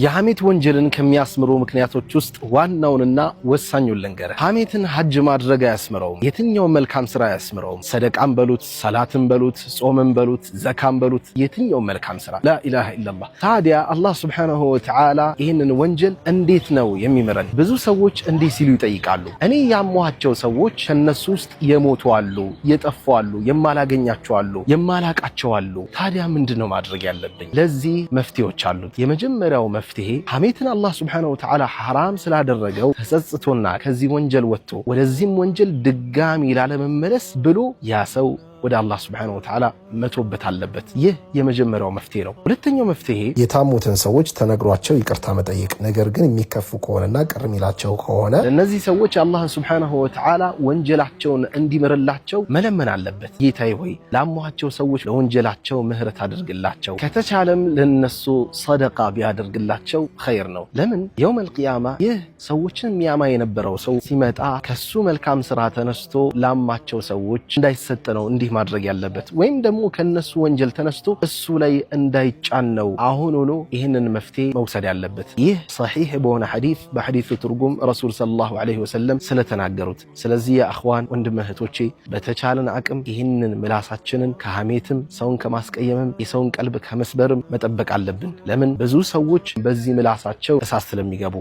የሐሜት ወንጀልን ከሚያስምሩ ምክንያቶች ውስጥ ዋናውንና ወሳኙን ልንገርህ። ሐሜትን ሐጅ ማድረግ አያስምረውም። የትኛውም መልካም ስራ አያስምረውም። ሰደቃም በሉት፣ ሰላትም በሉት፣ ጾምም በሉት፣ ዘካም በሉት፣ የትኛውም መልካም ስራ ላኢላሃ ኢላላህ። ታዲያ አላህ ሱብሓነሁ ወተዓላ ይህንን ወንጀል እንዴት ነው የሚምረን? ብዙ ሰዎች እንዲህ ሲሉ ይጠይቃሉ። እኔ ያሟቸው ሰዎች ከነሱ ውስጥ የሞቱ አሉ፣ የጠፉ አሉ፣ የማላገኛቸው አሉ፣ የማላቃቸው አሉ። ታዲያ ምንድነው ማድረግ ያለብኝ? ለዚህ መፍትሄዎች አሉት። የመጀመሪያው መፍትሄ ሐሜትን አላህ ሱብሓነሁ ወተዓላ ሐራም ስላደረገው ተጸጽቶና ከዚህ ወንጀል ወጥቶ ወደዚህም ወንጀል ድጋሚ ላለመመለስ ብሎ ያ ሰው ወደ አላህ ሱብሓነሁ ወተዓላ መቶበት አለበት። ይህ የመጀመሪያው መፍትሄ ነው። ሁለተኛው መፍትሄ የታሙትን ሰዎች ተነግሯቸው ይቅርታ መጠየቅ፣ ነገር ግን የሚከፉ ከሆነና ቅር የሚላቸው ከሆነ እነዚህ ሰዎች አላህ ሱብሓነሁ ወተዓላ ወንጀላቸውን እንዲምርላቸው መለመን አለበት። ጌታዬ ሆይ ላሟቸው ሰዎች ለወንጀላቸው ምህረት አድርግላቸው፣ ከተቻለም ለነሱ ሰደቃ ቢያደርግላቸው ኸይር ነው። ለምን የውመል ቂያማ ይህ ሰዎችን የሚያማ የነበረው ሰው ሲመጣ ከሱ መልካም ስራ ተነስቶ ላማቸው ሰዎች እንዳይሰጥ ነው እንዲህ ማድረግ ያለበት፣ ወይም ደግሞ ከነሱ ወንጀል ተነስቶ እሱ ላይ እንዳይጫን ነው አሁን ሆኖ ይህንን መፍትሄ መውሰድ ያለበት። ይህ ሰሒህ በሆነ ሐዲስ በሐዲሱ ትርጉም ረሱል ሰለላሁ ዐለይሂ ወሰለም ስለተናገሩት። ስለዚህ ያ አኽዋን ወንድም እህቶቼ በተቻለን አቅም ይህንን ምላሳችንን ከሐሜትም ሰውን ከማስቀየምም የሰውን ቀልብ ከመስበርም መጠበቅ አለብን። ለምን ብዙ ሰዎች በዚህ ምላሳቸው እሳት ስለሚገቡ